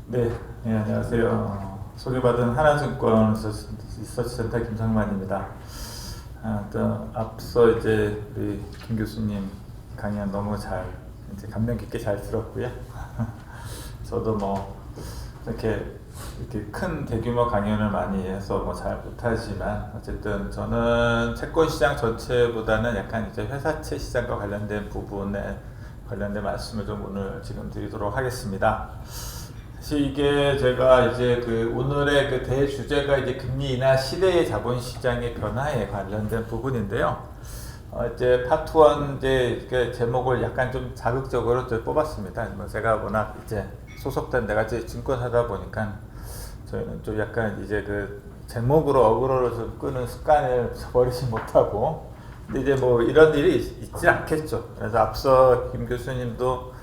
네, 네, 안녕하세요. 소개받은 하나증권 리서치센터 김상만입니다. 또 앞서 이제 우리 김 교수님 강연 너무 이제 감명 깊게 잘 들었고요. 저도 뭐 이렇게 큰 대규모 강연을 많이 해서 뭐 잘 못하지만 어쨌든 저는 채권 시장 전체보다는 약간 이제 회사채 시장과 관련된 부분에 관련된 말씀을 좀 오늘 지금 드리도록 하겠습니다. 사실 이게 제가 이제 오늘의 대주제가 이제 금리 인하 시대의 자본시장의 변화에 관련된 부분인데요. 이제 파트 1 이제 제목을 약간 좀 자극적으로 뽑았습니다. 뭐 제가 워낙 이제 소속된 데가 이제 증권사다 보니까 저희는 좀 약간 이제 제목으로 어그로를 좀 끄는 습관을 버리지 못하고, 근데 이제 뭐 이런 일이 있지 않겠죠. 그래서 앞서 김 교수님도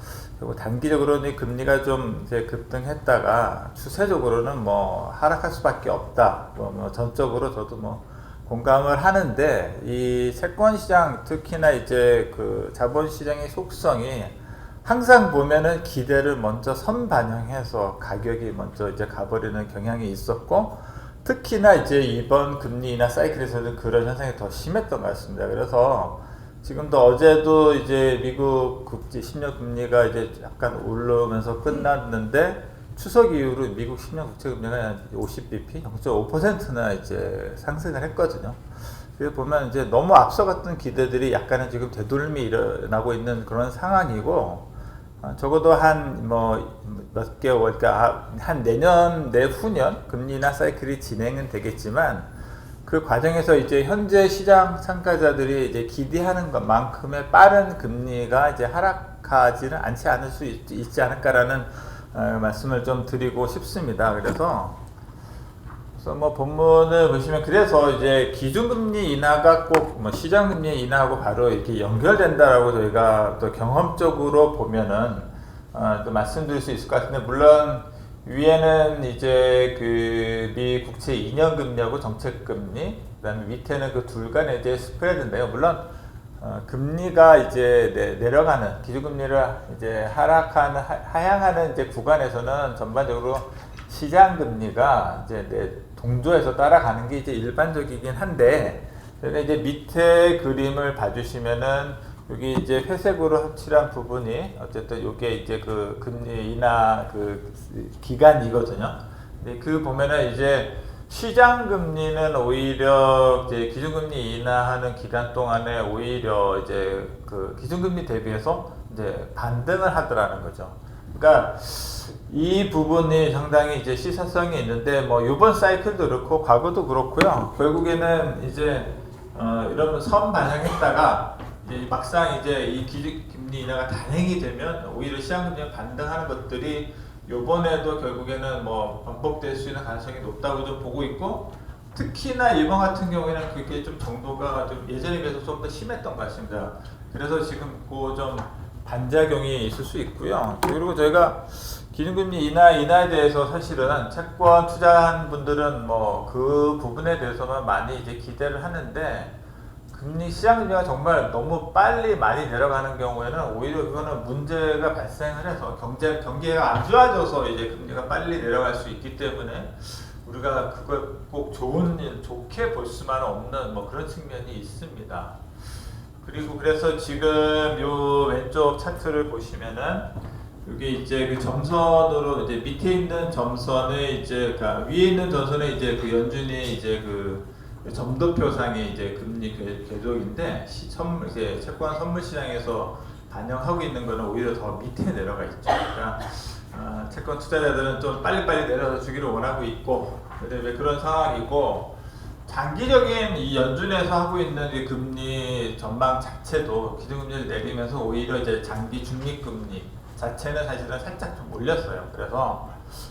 단기적으로는 금리가 좀 이제 급등했다가 추세적으로는 뭐 하락할 수밖에 없다. 뭐 전적으로 저도 뭐 공감을 하는데, 이 채권 시장 특히나 이제 자본 시장의 속성이 항상 보면은 기대를 먼저 선반영해서 가격이 먼저 이제 가버리는 경향이 있었고, 특히나 이제 이번 금리 인하 사이클에서는 그런 현상이 더 심했던 것 같습니다. 그래서 지금도 어제도 이제 미국 국지 10년 금리가 이제 약간 오르면서 끝났는데, 추석 이후로 미국 10년 국채 금리가 50bp, 0.5%나 이제 상승을 했거든요. 그래서 보면 이제 너무 앞서갔던 기대들이 약간은 지금 되돌림이 일어나고 있는 그런 상황이고, 적어도 한 몇 개월, 그러니까 한 내년 내후년 금리 인하 사이클이 진행은 되겠지만, 그 과정에서 이제 현재 시장 참가자들이 이제 기대하는 것만큼의 빠른 금리가 이제 하락하지는 않을 수 있지 않을까라는 말씀을 좀 드리고 싶습니다. 그래서 뭐 본문을 보시면, 그래서 이제 기준금리 인하가 꼭 뭐 시장금리 인하하고 바로 이렇게 연결된다라고 저희가 또 경험적으로 보면은 또 말씀드릴 수 있을 것 같은데, 물론 위에는 이제 미 국채 2년 금리하고 정책 금리, 그다음에 밑에는 그 둘 간의 이제 스프레드인데요. 물론 금리가 이제 내려가는, 기준금리를 이제 하향하는 이제 구간에서는 전반적으로 시장 금리가 이제 동조해서 따라가는 게 이제 일반적이긴 한데, 이제 밑에 그림을 봐주시면은 여기 이제 회색으로 칠한 부분이 어쨌든 이게 이제 금리 인하 기간이거든요. 근데 보면은 이제 시장 금리는 오히려 이제 기준금리 인하하는 기간 동안에 오히려 이제 기준금리 대비해서 이제 반등을 하더라는 거죠. 그러니까 이 부분이 상당히 이제 시사성이 있는데, 뭐 이번 사이클도 그렇고 과거도 그렇고요. 결국에는 이제 이런 선 반영했다가 이제 막상 이제 이 기준금리 인하가 단행이 되면 오히려 시장금리가 반등하는 것들이 요번에도 결국에는 뭐 반복될 수 있는 가능성이 높다고 좀 보고 있고, 특히나 이번 같은 경우에는 그게 좀 정도가 좀 예전에 비해서 좀 더 심했던 것 같습니다. 그래서 지금 좀 반작용이 있을 수 있고요. 그리고 저희가 기준금리 인하에 대해서 사실은 채권 투자한 분들은 뭐 그 부분에 대해서는 많이 이제 기대를 하는데, 시장금리가 정말 너무 빨리 많이 내려가는 경우에는 오히려 그거는 문제가 발생을 해서 경기가 안 좋아져서 이제 금리가 빨리 내려갈 수 있기 때문에 우리가 그걸 꼭 좋게 볼 수만 없는 뭐 그런 측면이 있습니다. 그리고 그래서 지금 요 왼쪽 차트를 보시면은 여기 이제 점선으로 이제 밑에 있는 점선에 이제 위에 있는 점선에 이제 연준이 이제 점도표상의 이제 금리 궤적인데, 이제 채권 선물 시장에서 반영하고 있는 거는 오히려 더 밑에 내려가 있죠. 그러니까 채권 투자자들은 좀 빨리빨리 내려서 주기를 원하고 있고, 그런 상황이고, 장기적인 이 연준에서 하고 있는 이 금리 전망 자체도 기준금리를 내리면서 오히려 이제 장기 중립금리 자체는 사실은 살짝 좀 올렸어요. 그래서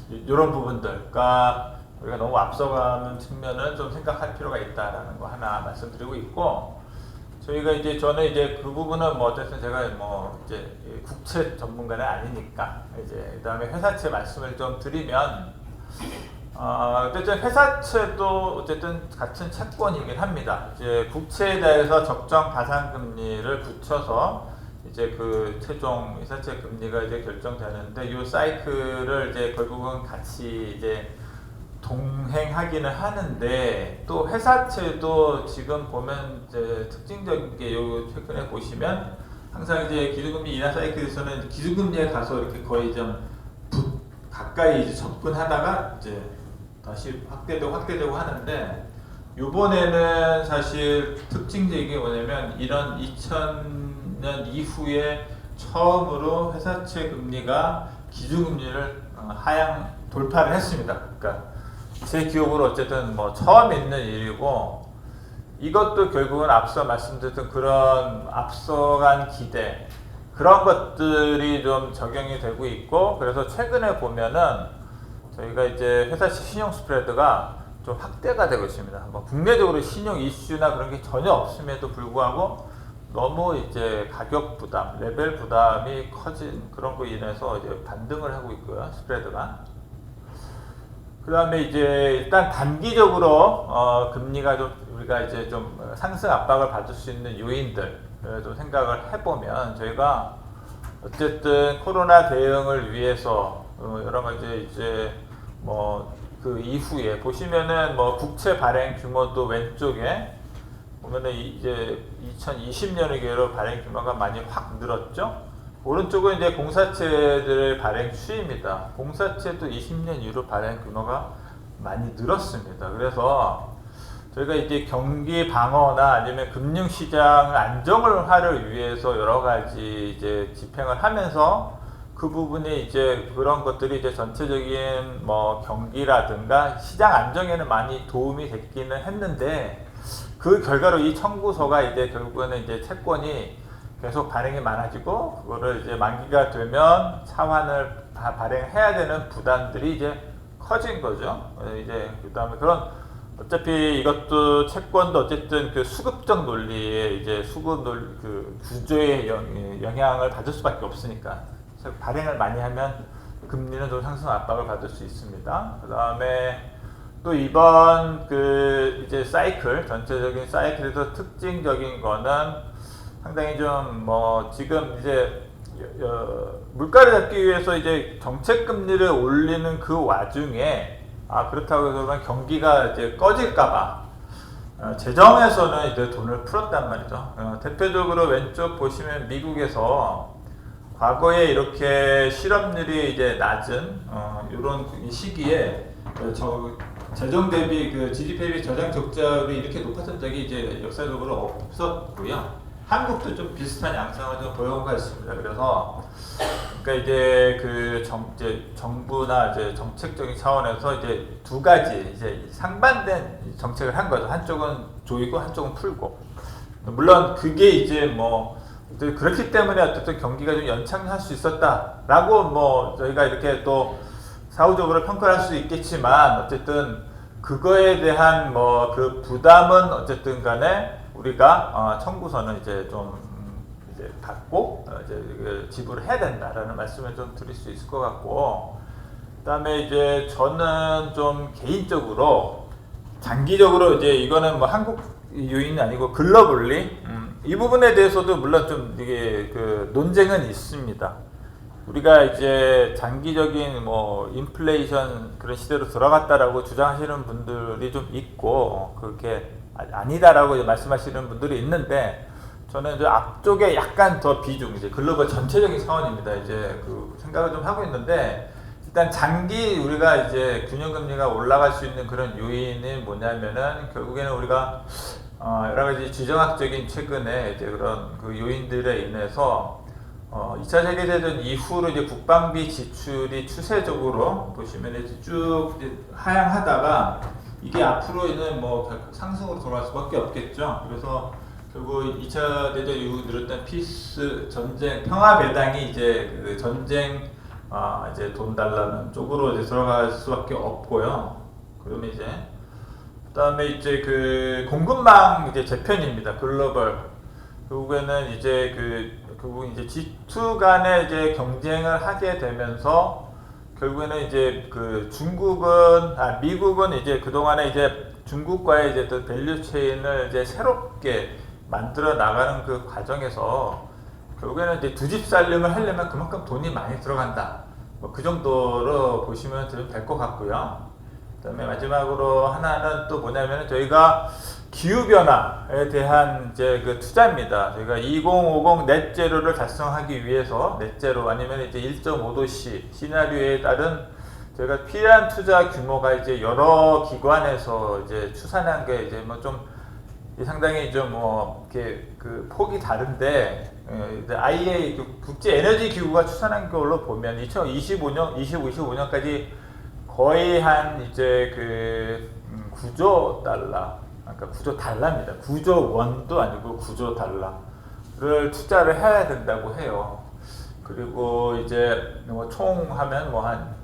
이런 부분들, 그러니까 우리가 너무 앞서가는 측면을 좀 생각할 필요가 있다라는 거 하나 말씀드리고 있고, 저는 이제 그 부분은 뭐 어쨌든 제가 뭐 이제 국채 전문가는 아니니까 이제 그다음에 회사채 말씀을 좀 드리면, 어쨌든 회사채도 어쨌든 같은 채권이긴 합니다. 이제 국채에 대해서 적정 가상금리를 붙여서 이제 그 최종 이사채 금리가 이제 결정되는데 이 사이클을 이제 결국은 같이 이제 동행하기는 하는데 또 회사채도 지금 보면 이제 특징적인 게 요 최근에 보시면 항상 이제 기준금리 인하 사이클에서는 기준금리에 가서 이렇게 거의 좀 가까이 이제 접근하다가 이제 다시 확대되고 하는데 요번에는 사실 특징적인 게 뭐냐면 이런 2000년 이후에 처음으로 회사채 금리가 기준금리를 하향 돌파를 했습니다. 그러니까 제 기억으로 어쨌든 뭐 처음 있는 일이고 이것도 결국은 앞서 말씀드렸던 그런 앞서간 기대 그런 것들이 좀 적용이 되고 있고 그래서 최근에 보면은 저희가 이제 회사채 신용 스프레드가 좀 확대가 되고 있습니다. 뭐 국내적으로 신용 이슈나 그런 게 전혀 없음에도 불구하고 너무 이제 가격 부담, 레벨 부담이 커진 그런 거 인해서 이제 반등을 하고 있고요. 스프레드가. 그 다음에 이제 일단 단기적으로 금리가 좀 우리가 이제 좀 상승 압박을 받을 수 있는 요인들 좀 생각을 해보면 저희가 어쨌든 코로나 대응을 위해서 여러 가지 이제 뭐 그 이후에 보시면은 뭐 국채 발행 규모도 왼쪽에 보면은 이제 2020년을 계기로 발행 규모가 많이 확 늘었죠. 오른쪽은 이제 공사채들의 발행 추이입니다. 공사채도 20년 이후로 발행 규모가 많이 늘었습니다. 그래서 저희가 이제 경기 방어나 아니면 금융시장 안정화를 위해서 여러 가지 이제 집행을 하면서 그 부분이 이제 그런 것들이 이제 전체적인 뭐 경기라든가 시장 안정에는 많이 도움이 됐기는 했는데 그 결과로 이 청구서가 이제 결국에는 이제 채권이 계속 발행이 많아지고 그거를 이제 만기가 되면 차환을 발행해야 되는 부담들이 이제 커진 거죠. 이제 그다음에 그런 어차피 이것도 채권도 어쨌든 그 수급적 논리에 이제 수급 논리 그 구조에 영향을 받을 수밖에 없으니까 발행을 많이 하면 금리는 좀 상승 압박을 받을 수 있습니다. 그다음에 또 이번 그 이제 사이클 전체적인 사이클에서 특징적인 거는 상당히 좀 뭐 지금 이제 물가를 잡기 위해서 이제 정책 금리를 올리는 그 와중에 그렇다고 해서 경기가 이제 꺼질까봐 재정에서는 이제 돈을 풀었단 말이죠. 대표적으로 왼쪽 보시면 미국에서 과거에 이렇게 실업률이 이제 낮은 이런 시기에 재정 대비 그 GDP 대비 저장 적자율이 이렇게 높았던 적이 이제 역사적으로 없었고요. 한국도 좀 비슷한 양상을 좀 보여가 있습니다. 그래서 그러니까 이제 그 정부나 이제 정책적인 차원에서 이제 두 가지 이제 상반된 정책을 한 거죠. 한쪽은 조이고 한쪽은 풀고. 물론 그게 이제 뭐 그렇기 때문에 어쨌든 경기가 좀 연착할 수 있었다라고 뭐 저희가 이렇게 또 사후적으로 평가할 수 있겠지만 어쨌든 그거에 대한 뭐 그 부담은 어쨌든 간에 우리가 청구서는 이제 좀 이제 받고 이제 지불을 해야 된다라는 말씀을 좀 드릴 수 있을 것 같고 그다음에 이제 저는 좀 개인적으로 장기적으로 이제 이거는 뭐 한국 요인이 아니고 글로벌리 이 부분에 대해서도 물론 좀 이게 그 논쟁은 있습니다. 우리가 이제 장기적인 뭐 인플레이션 그런 시대로 들어갔다라고 주장하시는 분들이 좀 있고 그렇게 아니다라고 말씀하시는 분들이 있는데 저는 이제 앞쪽에 약간 더 비중 이제 글로벌 전체적인 차원입니다. 이제 그 생각을 좀 하고 있는데 일단 장기 우리가 이제 균형금리가 올라갈 수 있는 그런 요인이 뭐냐면은 결국에는 우리가 여러 가지 지정학적인 최근에 이제 그런 그 요인들에 인해서 2차 세계대전 이후로 이제 국방비 지출이 추세적으로 보시면 이제 쭉 이제 하향하다가 이게 앞으로는 뭐 상승으로 돌아갈 수밖에 없겠죠. 그래서 결국 2차 대전 이후 늘었던 피스 전쟁 평화 배당이 이제 그 전쟁 이제 돈 달라는 쪽으로 이제 들어갈 수밖에 없고요. 그러면 이제 그다음에 이제 그 공급망 이제 재편입니다. 글로벌 결국에는 이제 결국 이제 G2 간의 이제 경쟁을 하게 되면서 결국에는 이제 그 미국은 이제 그동안에 이제 중국과의 이제 또 밸류 체인을 이제 새롭게 만들어 나가는 그 과정에서 결국에는 이제 두 집 살림을 하려면 그만큼 돈이 많이 들어간다. 뭐 그 정도로 보시면 될 것 같고요. 그다음에 마지막으로 하나는 또 뭐냐면 저희가 기후 변화에 대한 이제 그 투자입니다. 저희가 2050 넷제로를 달성하기 위해서 넷제로 아니면 이제 1.5도씨 시나리오에 따른 저희가 필요한 투자 규모가 이제 여러 기관에서 이제 추산한 게 이제 뭐 좀 상당히 좀 뭐 이렇게 그 폭이 다른데 IEA 국제 에너지 기구가 추산한 걸로 보면 2025년, 25년까지 거의 한 이제 그 9조 달러, 그러니까 9조 달러입니다. 9조 원도 아니고 9조 달러를 투자를 해야 된다고 해요. 그리고 이제 뭐 총 하면 뭐 한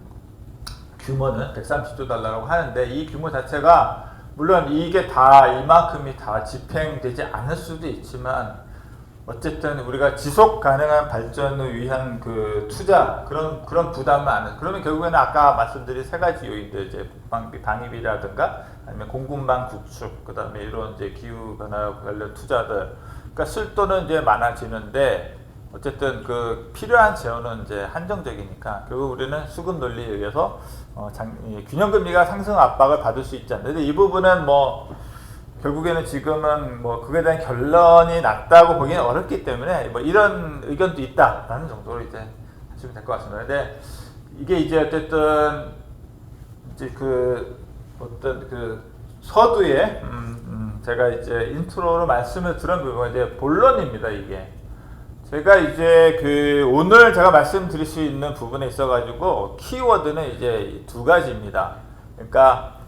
규모는 130조 달러라고 하는데 이 규모 자체가 물론 이게 다 이만큼이 다 집행되지 않을 수도 있지만 어쨌든 우리가 지속 가능한 발전을 위한 그 투자 그런 부담은 안 해. 그러면 결국에는 아까 말씀드린 세 가지 요인들 이제 방위비라든가 아니면 공군망 구축 그다음에 이런 이제 기후 변화 관련 투자들 그러니까 쓸돈은 이제 많아지는데 어쨌든 그 필요한 재원은 이제 한정적이니까 결국 우리는 수급 논리에 의해서 균형금리가 상승 압박을 받을 수 있지 않나. 근데 이 부분은 뭐 결국에는 지금은 뭐 그에 대한 결론이 났다고 보기는 어렵기 때문에 뭐 이런 의견도 있다라는 정도로 이제 하시면 될 것 같습니다. 근데 이게 이제 어쨌든 이제 그 어떤 그 서두에 제가 이제 인트로로 말씀을 드린 부분은 이제 본론입니다. 이게 제가 이제 그 오늘 제가 말씀드릴 수 있는 부분에 있어가지고 키워드는 이제 두 가지입니다. 그러니까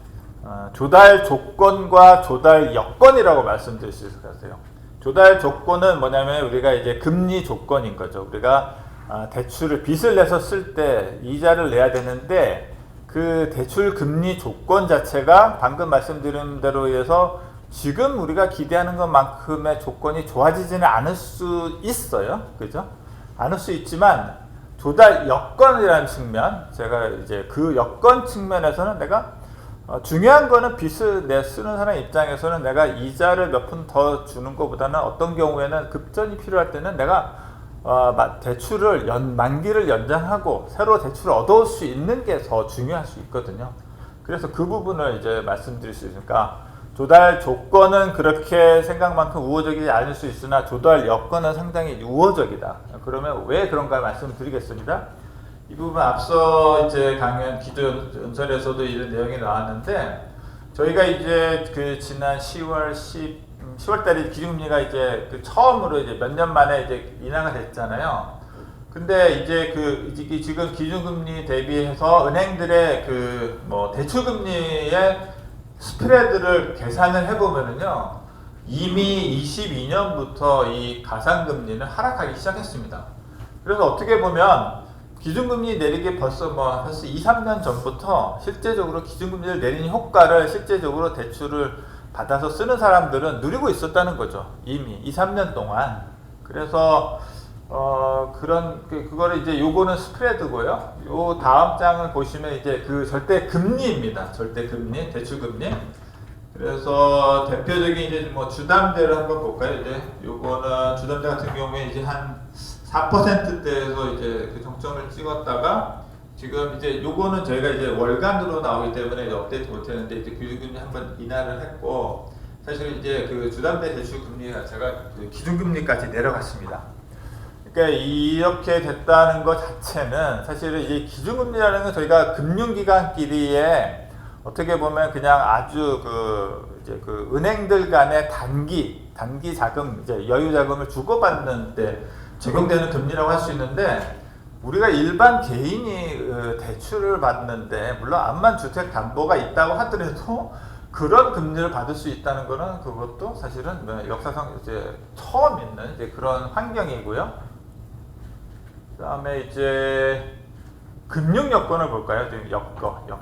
조달 조건과 조달 여건이라고 말씀드릴 수 있을 것 같아요. 조달 조건은 뭐냐면 우리가 이제 금리 조건인 거죠. 우리가 대출을 빚을 내서 쓸 때 이자를 내야 되는데 그 대출 금리 조건 자체가 방금 말씀드린 대로 해서 지금 우리가 기대하는 것만큼의 조건이 좋아지지는 않을 수 있어요. 그죠? 않을 수 있지만 조달 여건이라는 측면, 제가 이제 그 여건 측면에서는 내가 중요한 거는 빚을 내 쓰는 사람 입장에서는 내가 이자를 몇 푼 더 주는 것보다는 어떤 경우에는 급전이 필요할 때는 내가 대출을 만기를 연장하고 새로 대출을 얻어올 수 있는 게 더 중요할 수 있거든요. 그래서 그 부분을 이제 말씀드릴 수 있으니까 조달 조건은 그렇게 생각만큼 우호적이지 않을 수 있으나 조달 여건은 상당히 우호적이다. 그러면 왜 그런가 말씀드리겠습니다. 이 부분 앞서 이제 강연 기존 연설에서도 이런 내용이 나왔는데 저희가 이제 그 지난 10월 달에 기준금리가 이제 그 처음으로 이제 몇 년 만에 이제 인하가 됐잖아요. 근데 이제 그 지금 기준금리 대비해서 은행들의 그 뭐 대출금리의 스프레드를 계산을 해보면은요, 이미 22년부터 이 가상금리는 하락하기 시작했습니다. 그래서 어떻게 보면 기준금리 내리기 벌써 2, 3년 전부터 실제적으로 기준금리를 내리는 효과를 실제적으로 대출을 받아서 쓰는 사람들은 누리고 있었다는 거죠. 이미 2, 3년 동안. 그래서 그거를 이제 요거는 스프레드고요. 요 다음 장을 보시면 이제 그 절대 금리입니다. 절대 금리, 대출 금리. 그래서 대표적인 이제 뭐 주담대를 한번 볼까요? 이제 요거는 주담대 같은 경우에 이제 한 4%대에서 이제 그 정점을 찍었다가 지금 이제 요거는 저희가 이제 월간으로 나오기 때문에 이제 업데이트 못 했는데 이제 기준금리 한번 인하를 했고 사실 이제 그 주담대 대출 금리 자체가 그 기준금리까지 내려갔습니다. 그러니까 이렇게 됐다는 것 자체는 사실은 이제 기준금리라는 건 저희가 금융기관끼리의 어떻게 보면 그냥 아주 이제 은행들 간의 단기 자금, 이제 여유 자금을 주고받는 데 적용되는 금리라고 할 수 있는데 우리가 일반 개인이 대출을 받는데 물론 암만 주택 담보가 있다고 하더라도 그런 금리를 받을 수 있다는 거는 그것도 사실은 역사상 이제 처음 있는 이제 그런 환경이고요. 그다음에 이제 금융 여건을 볼까요? 지금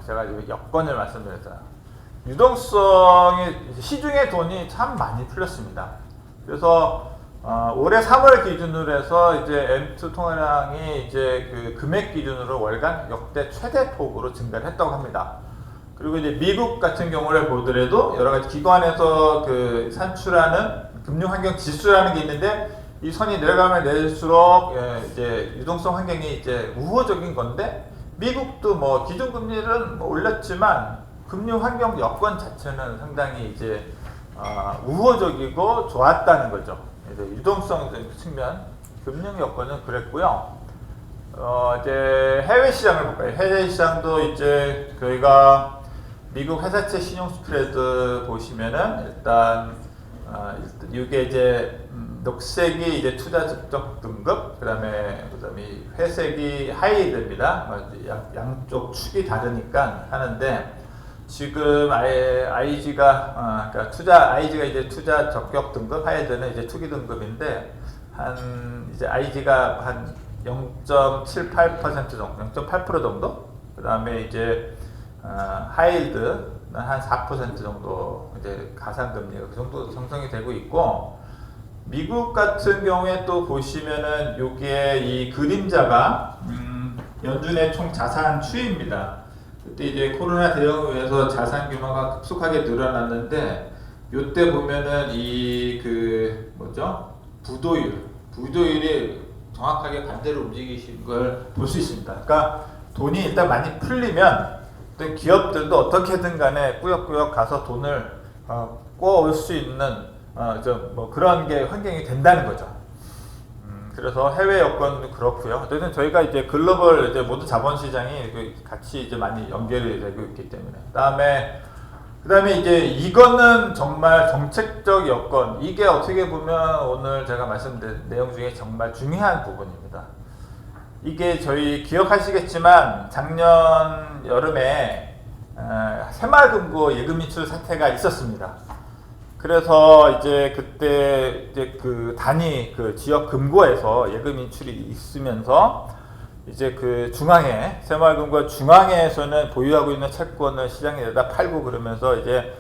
제가 여건을 말씀드렸잖아요. 유동성이 시중에 돈이 참 많이 풀렸습니다. 그래서 올해 3월 기준으로 해서 이제 M2 통화량이 이제 그 금액 기준으로 월간 역대 최대 폭으로 증가를 했다고 합니다. 그리고 이제 미국 같은 경우를 보더라도 여러 가지 기관에서 그 산출하는 금융환경 지수라는 게 있는데 이 선이 내려가면 내릴수록 이제 유동성 환경이 이제 우호적인 건데 미국도 뭐 기준금리를 뭐 올렸지만 금융 환경 여건 자체는 상당히 이제 우호적이고 좋았다는 거죠. 그래서 유동성 측면 금융 여건은 그랬고요. 이제 해외 시장을 볼까요? 해외 시장도 이제 저희가 미국 회사채 신용 스프레드 보시면은 일단 이게 이제 녹색이 이제 투자 적격 등급, 그다음에 회색이 하이힐드입니다. 양쪽 축이 다르니까 하는데 지금 IG가 IG가 이제 투자 적격 등급, 하이힐드는 이제 투기 등급인데 이제 IG가 한 0.78% 정도, 0.8% 정도. 그다음에 이제 하이힐드는 한 4% 정도 이제 가상금리가 그 정도 형성이 되고 있고. 미국 같은 경우에 또 보시면은 요게 이 그림자가 연준의 총 자산 추이입니다. 그때 이제 코로나 대응을 위해서 자산 규모가 급속하게 늘어났는데 요때 보면은 이 부도율이 정확하게 반대로 움직이신 걸 볼 수 있습니다. 그러니까 돈이 일단 많이 풀리면 기업들도 어떻게든 간에 꾸역꾸역 가서 돈을 꼬아올 수 있는 그런 게 환경이 된다는 거죠. 그래서 해외 여건도 그렇고요. 어쨌든 저희가 이제 글로벌 이제 모든 자본 시장이 같이 이제 많이 연결이 되고 있기 때문에. 그다음에 이제 이거는 정말 정책적 여건. 이게 어떻게 보면 오늘 제가 말씀드린 내용 중에 정말 중요한 부분입니다. 이게 저희 기억하시겠지만 작년 여름에 새마을금고 예금 인출 사태가 있었습니다. 그래서 이제 그때 이제 그 단위 그 지역 금고에서 예금 인출이 있으면서 이제 그 중앙에 새마을금고 중앙에서는 보유하고 있는 채권을 시장에 내다 팔고 그러면서 이제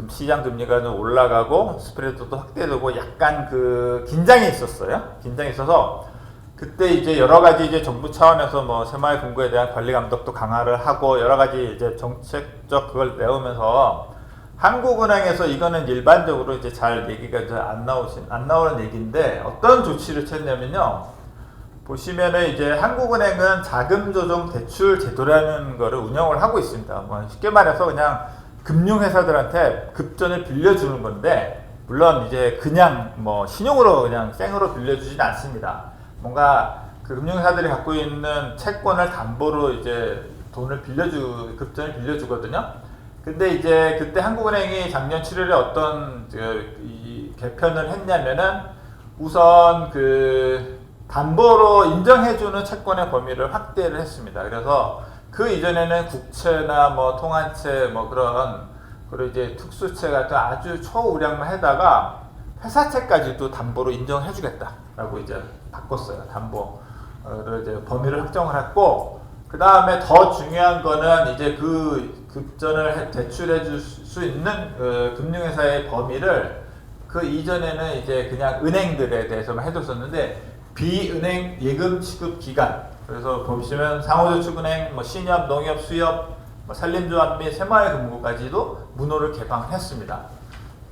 시장 금리가 좀 올라가고 스프레드도 확대되고 약간 그 긴장이 있었어요. 긴장이 있어서 그때 이제 여러 가지 이제 정부 차원에서 뭐 새마을금고에 대한 관리 감독도 강화를 하고 여러 가지 이제 정책적 그걸 내오면서 한국은행에서 이거는 일반적으로 이제 잘 얘기가 안 나오는 얘기인데 어떤 조치를 취했냐면요. 보시면은 이제 한국은행은 자금조정 대출 제도라는 거를 운영을 하고 있습니다. 뭐 쉽게 말해서 그냥 금융회사들한테 급전을 빌려주는 건데 물론 이제 그냥 뭐 신용으로 그냥 생으로 빌려주진 않습니다. 뭔가 그 금융회사들이 갖고 있는 채권을 담보로 이제 돈을 급전을 빌려주거든요. 근데 이제 그때 한국은행이 작년 7월에 어떤 개편을 했냐면은 우선 그 담보로 인정해주는 채권의 범위를 확대를 했습니다. 그래서 그 이전에는 국채나 뭐 통한채 뭐 그리고 이제 특수채 같은 아주 초우량만 해다가 회사채까지도 담보로 인정해주겠다라고 이제 바꿨어요. 담보를 이제 범위를 확정을 했고. 그 다음에 더 중요한 거는 이제 그 급전을 대출해 줄 수 있는 금융회사의 범위를 그 이전에는 이제 그냥 은행들에 대해서만 해줬었는데 비은행 예금 취급 기간, 그래서 보시면 상호저축은행, 뭐 신협, 농협, 수협, 뭐 산림조합 및 새마을금고까지도 문호를 개방했습니다.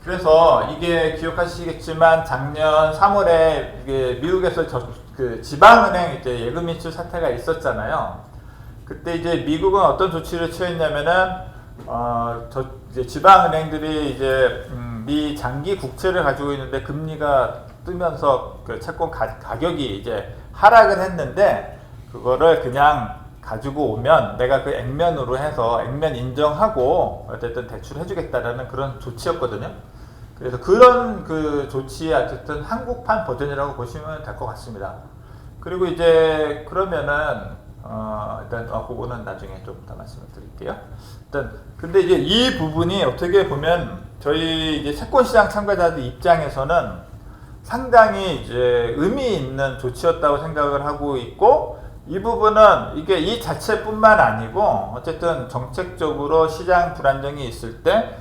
그래서 이게 기억하시겠지만 작년 3월에 이게 미국에서 그 지방은행 이제 예금 인출 사태가 있었잖아요. 그때 이제 미국은 어떤 조치를 취했냐면은 이제 지방은행들이 이제 미 장기 국채를 가지고 있는데 금리가 뜨면서 그 채권 가격이 이제 하락을 했는데 그거를 그냥 가지고 오면 내가 그 액면으로 해서 액면 인정하고 어쨌든 대출해주겠다라는 그런 조치였거든요. 그래서 그런 그 조치의 어쨌든 한국판 버전이라고 보시면 될 것 같습니다. 그리고 이제 그러면은 일단 그거는 나중에 좀 더 말씀을 드릴게요. 일단 근데 이제 이 부분이 어떻게 보면 저희 이제 채권시장 참가자들 입장에서는 상당히 이제 의미 있는 조치였다고 생각을 하고 있고, 이 부분은 이게 이 자체뿐만 아니고 어쨌든 정책적으로 시장 불안정이 있을 때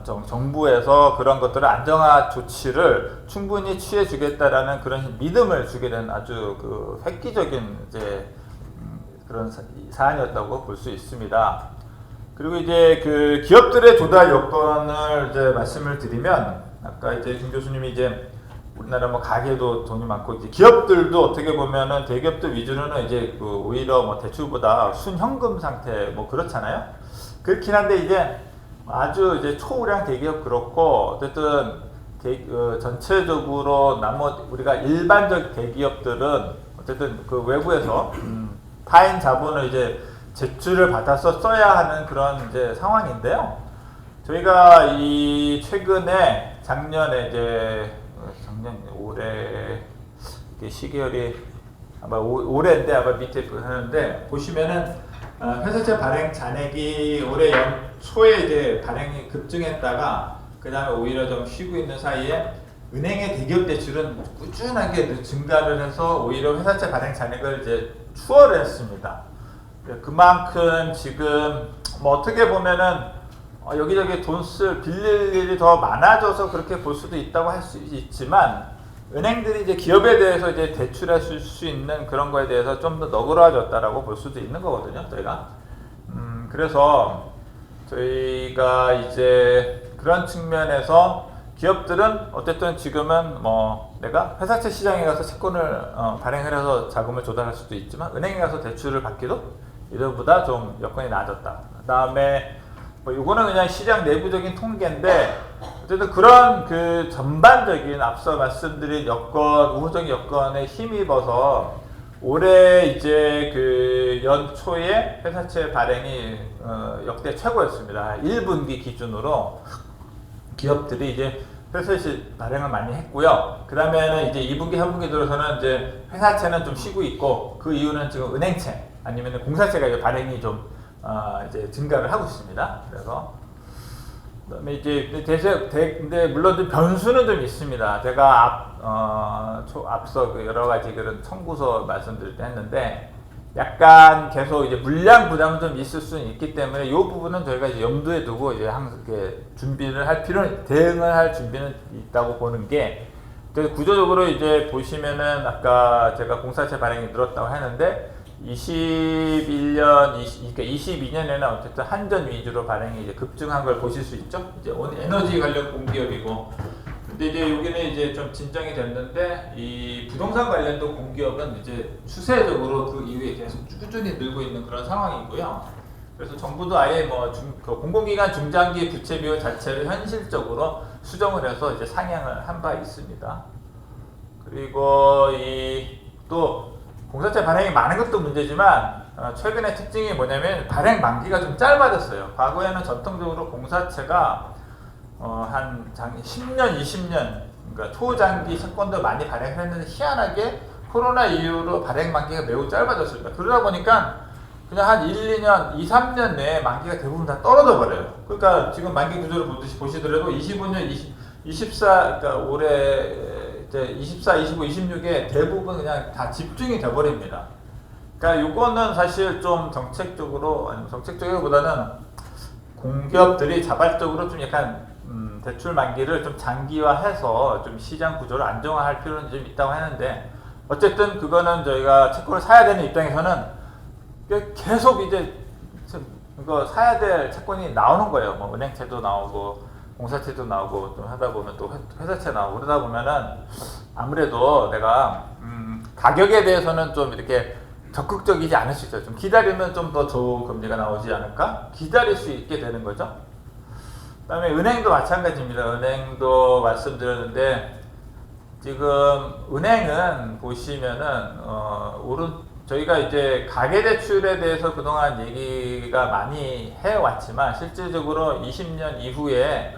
정부에서 그런 것들을 안정화 조치를 충분히 취해 주겠다라는 그런 믿음을 주게 된 아주 그 획기적인 이제 그런 사안이었다고 볼 수 있습니다. 그리고 이제 그 기업들의 조달 요건을 이제 말씀을 드리면, 아까 이제 김 교수님이 이제 우리나라 뭐 가게도 돈이 많고 이제 기업들도 어떻게 보면은 대기업들 위주로는 이제 그 오히려 뭐 대출보다 순현금 상태 뭐 그렇잖아요. 그렇긴 한데 이제 아주 이제 초우량 대기업 그렇고 어쨌든 전체적으로 우리가 일반적 대기업들은 어쨌든 그 외부에서 타인 자본을 이제 제출을 받아서 써야 하는 그런 이제 상황인데요. 저희가 이 최근에 작년 올해 시계열이 아마 올해인데 아마 밑에 하는데 보시면은 회사채 발행 잔액이 올해 연초에 이제 발행이 급증했다가 그 다음에 오히려 좀 쉬고 있는 사이에 은행의 대기업 대출은 꾸준하게 증가를 해서 오히려 회사채 발행 잔액을 이제 추월했습니다. 그만큼 지금 뭐 어떻게 보면은 여기저기 빌릴 일이 더 많아져서 그렇게 볼 수도 있다고 할 수 있지만 은행들이 이제 기업에 대해서 이제 대출할 수 있는 그런 거에 대해서 좀 더 너그러워졌다라고 볼 수도 있는 거거든요, 저희가. 그래서 저희가 이제 그런 측면에서 기업들은 어쨌든 지금은 뭐 내가 회사채 시장에 가서 채권을 발행을 해서 자금을 조달할 수도 있지만 은행에 가서 대출을 받기도 이전보다 좀 여건이 나아졌다. 그 다음에 뭐 이거는 그냥 시장 내부적인 통계인데 어쨌든 그런 그 전반적인 앞서 말씀드린 우호적인 여건에 힘입어서 올해 이제 그 연초에 회사채 발행이 역대 최고였습니다. 1분기 기준으로 기업들이 이제 회사채 발행을 많이 했고요. 그 다음에는 이제 2분기, 3분기 들어서는 이제 회사채는 좀 쉬고 있고 그 이유는 지금 은행채 아니면 공사채가 이제 발행이 좀 이제 증가를 하고 있습니다. 그래서 그다음에 이제 근데 물론 좀 변수는 좀 있습니다. 제가 앞서 그 여러 가지 그런 청구서 말씀드릴 때 했는데 약간 계속 이제 물량 부담은 좀 있을 수는 있기 때문에 이 부분은 저희가 이제 염두에 두고 이제 항상 대응을 할 준비는 있다고 보는 게 구조적으로 이제 보시면은 아까 제가 공사채 발행이 늘었다고 했는데 22년에는 어쨌든 한전 위주로 발행이 이제 급증한 걸 보실 수 있죠. 이제 에너지 관련 공기업이고, 근데 이제 여기는 이제 좀 진정이 됐는데 이 부동산 관련도 공기업은 이제 추세적으로 그 이후에 계속 꾸준히 늘고 있는 그런 상황이고요. 그래서 정부도 아예 뭐 공공기관 중장기 부채 비율 자체를 현실적으로 수정을 해서 이제 상향을 한 바 있습니다. 그리고 또 공사채 발행이 많은 것도 문제지만 최근의 특징이 뭐냐면 발행 만기가 좀 짧아졌어요. 과거에는 전통적으로 공사채가 한 10년, 20년 그러니까 초장기 채권도 많이 발행했는데 희한하게 코로나 이후로 발행 만기가 매우 짧아졌습니다. 그러다 보니까 그냥 한 1, 2년, 2, 3년 내에 만기가 대부분 다 떨어져 버려요. 그러니까 지금 만기 구조를 보시더라도 25년, 24, 그러니까 올해 이제 24, 25, 26에 대부분 그냥 다 집중이 돼버립니다. 그러니까 요거는 사실 좀 정책적이기보다는 공기업들이 자발적으로 좀 약간 대출 만기를 좀 장기화해서 좀 시장 구조를 안정화할 필요는 좀 있다고 하는데 어쨌든 그거는 저희가 채권을 사야 되는 입장에서는 계속 이제 이거 사야 될 채권이 나오는 거예요. 뭐 은행채도 나오고 공사채도 나오고 좀 하다 보면 또 회사채 나오고 그러다 보면은 아무래도 내가 가격에 대해서는 좀 이렇게 적극적이지 않을 수 있어요. 좀 기다리면 좀 더 좋은 금리가 나오지 않을까? 기다릴 수 있게 되는 거죠. 그다음에 은행도 마찬가지입니다. 은행도 말씀드렸는데 지금 은행은 보시면은 저희가 이제 가계대출에 대해서 그동안 얘기가 많이 해왔지만 실질적으로 20년 이후에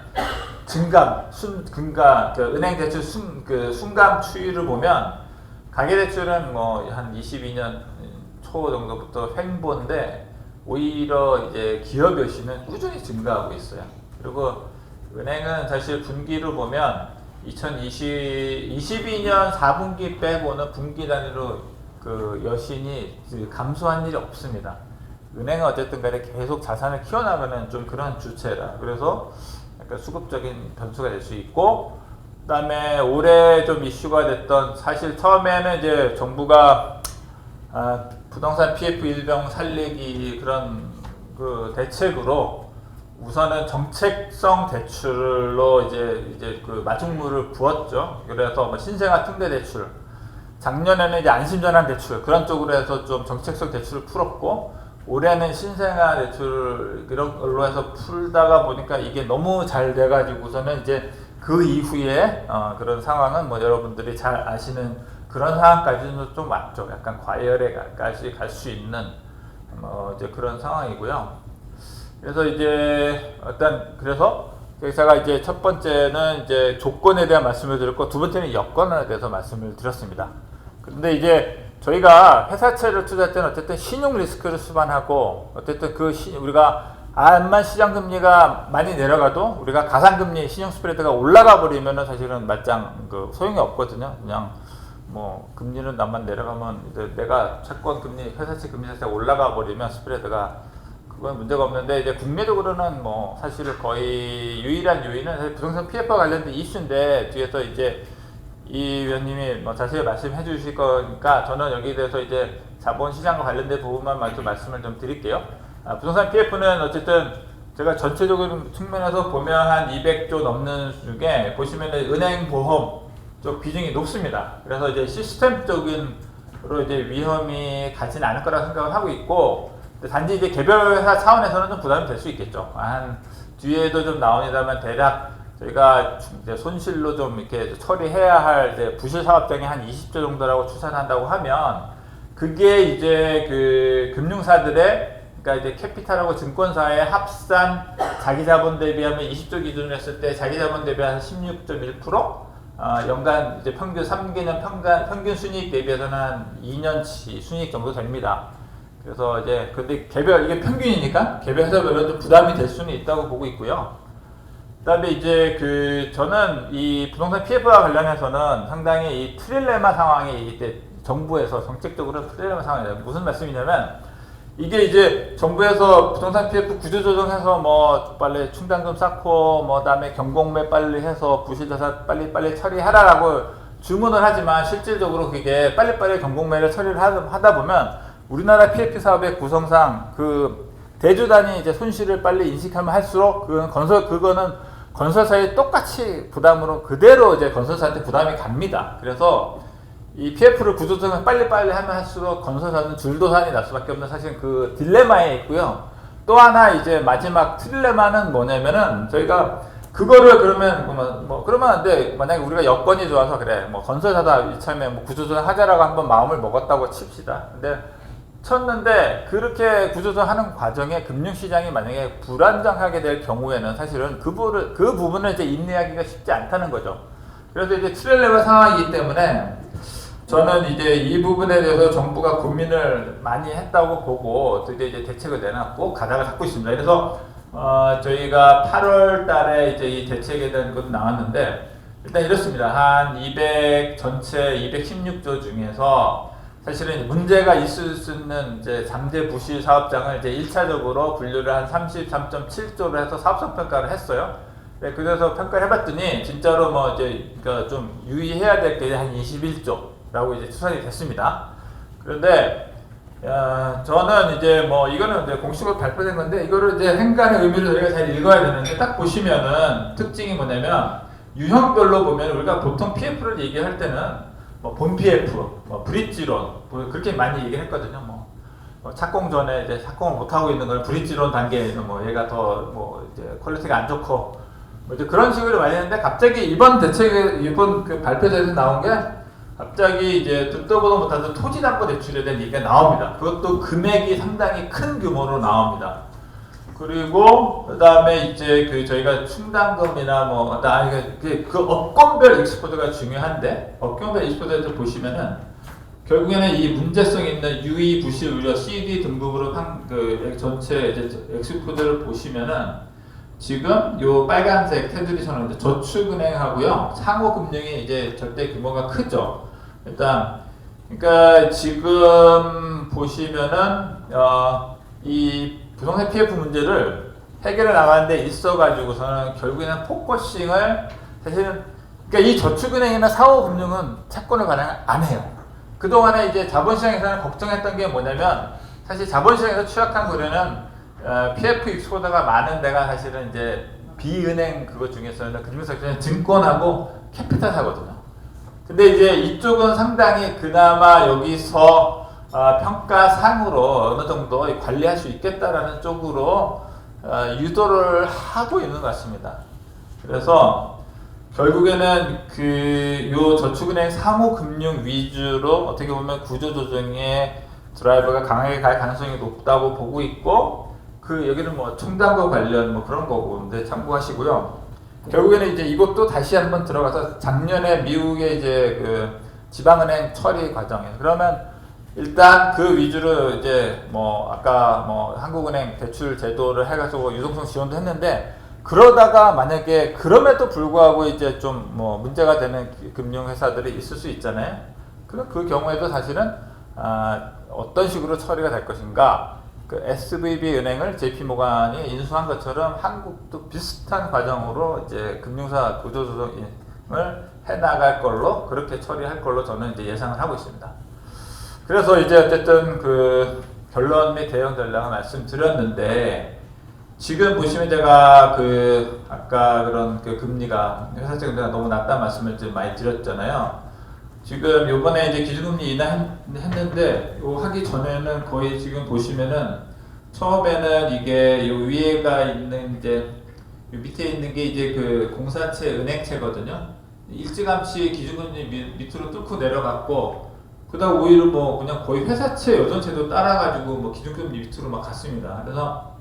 은행 대출 순감 추이를 보면 가계대출은 뭐 한 22년 초 정도부터 횡보인데 오히려 이제 기업 여신은 꾸준히 증가하고 있어요. 그리고 은행은 사실 분기를 보면 2022년 4분기 빼고는 분기 단위로 그 여신이 감소한 일이 없습니다. 은행은 어쨌든 간에 계속 자산을 키워나가는 좀 그런 주체라. 그래서 약간 수급적인 변수가 될 수 있고, 그 다음에 올해 좀 이슈가 됐던, 사실 처음에는 이제 정부가 부동산 PF 일병 살리기 그런 그 대책으로 우선은 정책성 대출로 이제 그 마중물을 부었죠. 그래서 뭐 신생아 특례 대출, 작년에는 이제 안심전환 대출 그런 쪽으로 해서 좀 정책성 대출을 풀었고, 올해는 신생아 대출 이런 걸로 해서 풀다가 보니까 이게 너무 잘 돼가지고서는 이제 그 이후에 그런 상황은 뭐 여러분들이 잘 아시는 그런 상황까지는 좀 왔죠. 약간 과열에까지 갈 수 있는 이제 그런 상황이고요. 그래서 이제 그래서 제가 이제 첫 번째는 이제 조건에 대한 말씀을 드렸고, 두 번째는 여건에 대해서 말씀을 드렸습니다. 그런데 이제 저희가 회사채를 투자할 때는 어쨌든 신용 리스크를 수반하고, 어쨌든 우리가 암만 시장 금리가 많이 내려가도 우리가 가상 금리 신용 스프레드가 올라가 버리면은 사실은 말짱 소용이 없거든요. 그냥 뭐 금리는 남만 내려가면 이제 내가 채권 금리, 회사채 금리 자체가 올라가 버리면 스프레드가 그건 문제가 없는데, 이제 국내적으로는 뭐 사실 거의 유일한 요인은 사실 부동산 PF와 관련된 이슈인데, 뒤에서 이제 이 위원님이 뭐 자세히 말씀해 주실 거니까 저는 여기에 대해서 이제 자본시장과 관련된 부분만 말씀을 좀 드릴게요. 부동산 PF는 어쨌든 제가 전체적인 측면에서 보면 한 200조 넘는 중에 보시면은 은행 보험 쪽 비중이 높습니다. 그래서 이제 시스템적인으로 이제 위험이 가지는 않을 거라고 생각을 하고 있고, 단지 이제 개별 회사 차원에서는 좀 부담이 될 수 있겠죠. 한 뒤에도 좀 나옵니다만, 대략 저희가 이제 손실로 좀 이렇게 처리해야 할 이제 부실 사업장이 한 20조 정도라고 추산한다고 하면, 그게 이제 그 금융사들의, 그러니까 이제 캐피탈하고 증권사의 합산 자기 자본 대비하면 20조 기준으로 했을 때 자기 자본 대비 한 16.1%, 연간 이제 평균 3개년 평균 순이익 대비해서는 한 2년치 순이익 정도 됩니다. 그래서 이제 근데 이게 평균이니까 개별 회사별로 좀 부담이 될 수는 있다고 보고 있고요. 그다음에 이제 저는 이 부동산 PF와 관련해서는 상당히 이 트릴레마 상황이 이때 정부에서 정책적으로 트릴레마 상황이에요. 무슨 말씀이냐면, 이게 이제 정부에서 부동산 PF 구조조정해서 뭐 빨리 충당금 쌓고 뭐 그다음에 경공매 빨리 해서 부실자산 빨리 처리하라라고 주문을 하지만, 실질적으로 그게 빨리빨리 경공매를 처리를 하다 보면 우리나라 PF 사업의 구성상 대주단이 이제 손실을 빨리 인식하면 할수록 그거는 건설사에 똑같이 부담으로 그대로 이제 건설사한테 부담이 갑니다. 그래서 이 PF를 구조조정을 빨리빨리 하면 할수록 건설사는 줄도산이 날 수밖에 없는, 사실 그 딜레마에 있고요. 또 하나 이제 마지막 딜레마는 뭐냐면은, 저희가 그거를 그러면 안 돼. 만약에 우리가 여건이 좋아서 그래, 뭐 건설사다 이참에 뭐 구조조정 하자라고 한번 마음을 먹었다고 칩시다. 근데 쳤는데 그렇게 구조조정하는 과정에 금융시장이 만약에 불안정하게 될 경우에는 사실은 그 부분을 이제 인내하기가 쉽지 않다는 거죠. 그래서 이제 트릴레마 상황이기 때문에 저는 이제 이 부분에 대해서 정부가 고민을 많이 했다고 보고 드디어 이제 대책을 내놨고 가닥을 잡고 있습니다. 그래서 저희가 8월 달에 이제 이 대책에 대한 것도 나왔는데, 일단 이렇습니다. 전체 216조 중에서 사실은 문제가 있을 수 있는 이제 잠재 부실 사업장을 이제 1차적으로 분류를 한 33.7조로 해서 사업성 평가를 했어요. 네, 그래서 평가를 해봤더니 진짜로 뭐 이제 그러니까 좀 유의해야 될 게 한 21조라고 이제 추산이 됐습니다. 그런데 저는 이제 뭐 이거는 이제 공식으로 발표된 건데, 이거를 이제 행간의 의미를 저희가 잘 읽어야 되는데, 딱 보시면은 특징이 뭐냐면, 유형별로 보면 우리가 보통 PF를 얘기할 때는 뭐 본 PF, 뭐 브릿지론, 뭐 그렇게 많이 얘기했거든요. 뭐 착공 전에 이제 착공을 못 하고 있는 걸 브릿지론 단계에서 뭐 얘가 더 뭐 이제 퀄리티가 안 좋고 뭐 이제 그런 식으로 많이 했는데, 갑자기 이번 그 발표자에서 나온 게 갑자기 이제 듣도 보도 못하던 토지담보대출에 대한 얘기가 나옵니다. 그것도 금액이 상당히 큰 규모로 나옵니다. 그리고 그다음에 이제 저희가 충당금이나 뭐 그 업권별 익스포드가 중요한데, 업권별 익스포드에서 보시면은 결국에는 이 문제성 있는 유의, 부실, 우려, CD 등급으로 전체 이제 익스포드를 보시면은, 지금 요 빨간색 테두리 선은 저축은행하고요, 상호금융이 이제 절대 규모가 크죠. 일단 그러니까 지금 보시면은 이 부동산 PF 문제를 해결해 나가는데 있어가지고서는 결국에는 포커싱을 사실은, 그러니까 이 저축은행이나 상호금융은 채권을 발행 안 해요. 그동안에 이제 자본시장에서는 걱정했던 게 뭐냐면, 사실 자본시장에서 취약한 고려는 PF 익스포더가 많은 데가 사실은 이제 비은행 그것 중에서는 금융섹터는 증권하고 캐피탈사거든요. 근데 이제 이쪽은 상당히 그나마 여기서 평가상으로 어느 정도 관리할 수 있겠다라는 쪽으로 유도를 하고 있는 것 같습니다. 그래서 결국에는 요 저축은행 사모금융 위주로 어떻게 보면 구조조정의 드라이버가 강하게 갈 가능성이 높다고 보고 있고, 여기는 뭐 총장과 관련 뭐 그런 거고, 근데 참고하시고요. 결국에는 이제 이것도 다시 한번 들어가서 작년에 미국의 이제 지방은행 처리 과정에, 그러면 일단 그 위주로 이제 뭐 아까 뭐 한국은행 대출 제도를 해가지고 유동성 지원도 했는데, 그러다가 만약에 그럼에도 불구하고 이제 좀 뭐 문제가 되는 금융회사들이 있을 수 있잖아요. 그 경우에도 사실은 어떤 식으로 처리가 될 것인가, SVB 은행을 JP모간이 인수한 것처럼 한국도 비슷한 과정으로 이제 금융사 구조조정을 해나갈 걸로, 그렇게 처리할 걸로 저는 이제 예상을 하고 있습니다. 그래서 이제 어쨌든 결론 및 대응 전략을 말씀드렸는데, 지금 보시면 제가 아까 그런 금리가, 회사채 금리가 너무 낮다는 말씀을 좀 많이 드렸잖아요. 지금 요번에 이제 기준금리 인하했는데, 하기 전에는 거의 지금 보시면은, 처음에는 이게 요 위에가 있는 이제, 요 밑에 있는 게 이제 공사채, 은행채거든요. 일찌감치 기준금리 밑으로 뚫고 내려갔고, 그 다음 오히려 뭐 그냥 거의 회사채, 여전채도 따라가지고 뭐 기준금리 밑으로 막 갔습니다. 그래서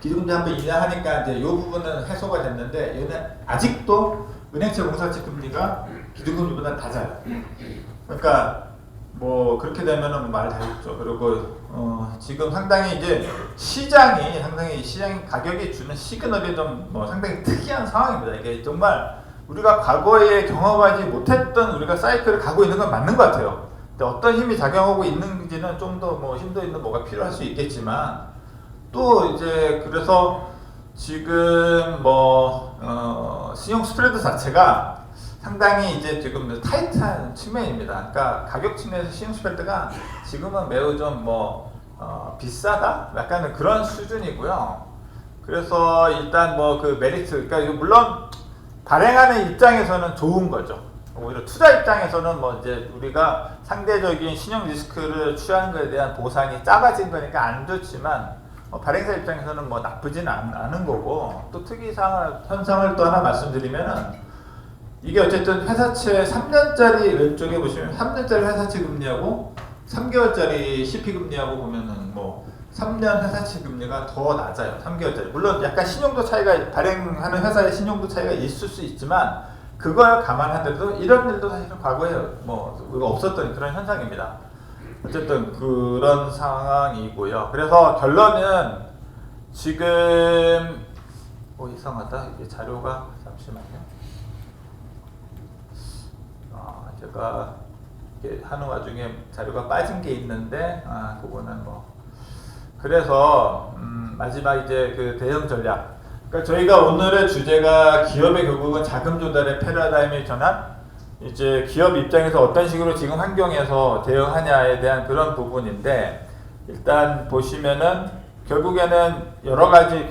기준금리 한번 인하하니까 이제 이 부분은 해소가 됐는데, 얘는 아직도 은행채, 공사채 금리가 기준금리보다 낮아요. 그러니까 뭐 그렇게 되면은 말 다 있죠. 그리고 지금 상당히 이제 시장이 가격이 주는 시그널이 좀 뭐 상당히 특이한 상황입니다. 이게 정말 우리가 과거에 경험하지 못했던 우리가 사이클을 가고 있는 건 맞는 것 같아요. 근데 어떤 힘이 작용하고 있는지는 좀 더 뭐 힘도 있는 뭐가 필요할 수 있겠지만, 또 이제 그래서 지금 신용 스프레드 자체가 상당히 이제 지금 타이트한 측면입니다. 그러니까 가격 측면에서 신용 스프레드가 지금은 매우 좀 비싸다? 약간 그런 수준이고요. 그래서 일단 메리트, 그러니까 물론 발행하는 입장에서는 좋은 거죠. 오히려 투자 입장에서는 이제 우리가 상대적인 신용 리스크를 취하는 것에 대한 보상이 작아진 거니까 안 좋지만, 발행사 입장에서는 나쁘진 않은 거고, 또 현상을 또 하나 말씀드리면은, 이게 어쨌든 회사채 3년짜리 왼쪽에 보시면 3년짜리 회사채 금리하고 3개월짜리 CP 금리하고 보면은 3년 회사채 금리가 더 낮아요. 3개월짜리. 물론 약간 신용도 차이가, 발행하는 회사의 신용도 차이가 있을 수 있지만, 그걸 감안하더라도 이런 일도 사실은 과거에 없었던 그런 현상입니다. 어쨌든 그런 상황이고요. 그래서 결론은 지금 이상하다. 이게 자료가 잠시만요. 제가 하는 와중에 자료가 빠진 게 있는데, 그거는 그래서 마지막 이제 대응 전략. 그러니까 저희가 오늘의 주제가 기업의 결국은 자금 조달의 패러다임의 전환. 이제 기업 입장에서 어떤 식으로 지금 환경에서 대응하냐에 대한 그런 부분인데, 일단 보시면은 결국에는 여러 가지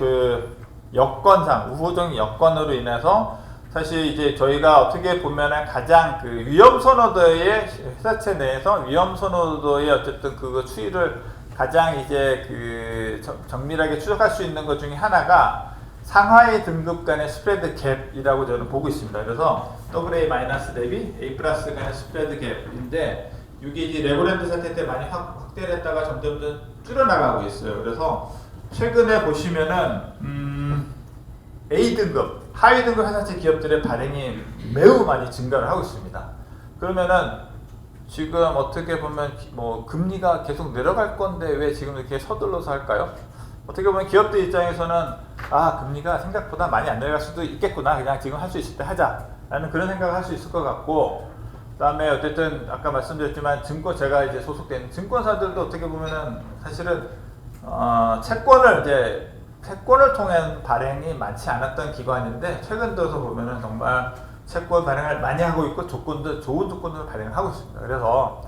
여건상, 우호적인 여건으로 인해서 사실 이제 저희가 어떻게 보면은 가장 위험 선호도의 회사채 내에서 위험 선호도의 어쨌든 추이를 가장 이제 정밀하게 추적할 수 있는 것 중에 하나가 상하이 등급 간의 스프레드 갭이라고 저는 보고 있습니다. 그래서 AA- 대비 A+ 간의 스프레드 갭인데, 이게 이제 레버랜드 사태 때 많이 확대를 했다가 점점 줄어나가고 있어요. 그래서 최근에 보시면은 A 등급, 하위 등급 회사채 기업들의 발행이 매우 많이 증가를 하고 있습니다. 그러면은 지금 어떻게 보면 금리가 계속 내려갈 건데 왜 지금 이렇게 서둘러서 할까요? 어떻게 보면 기업들 입장에서는 금리가 생각보다 많이 안 내려갈 수도 있겠구나, 그냥 지금 할 수 있을 때 하자 라는 그런 생각을 할 수 있을 것 같고, 그 다음에 어쨌든 아까 말씀드렸지만 제가 이제 소속된 증권사들도 어떻게 보면은 사실은 채권을 통한 발행이 많지 않았던 기관인데, 최근 들어서 보면은 정말 채권 발행을 많이 하고 있고 좋은 조건으로 발행을 하고 있습니다. 그래서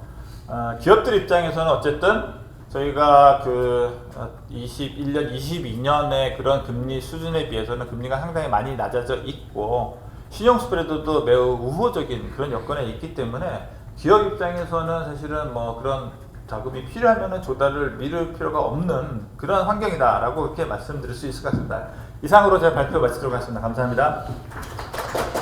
기업들 입장에서는 어쨌든 저희가 그 21년, 22년의 그런 금리 수준에 비해서는 금리가 상당히 많이 낮아져 있고 신용 스프레드도 매우 우호적인 그런 여건에 있기 때문에 기업 입장에서는 사실은 뭐 그런 자금이 필요하면은 조달을 미룰 필요가 없는 그런 환경이다라고 이렇게 말씀드릴 수 있을 것 같습니다. 이상으로 제가 발표 마치도록 하겠습니다. 감사합니다.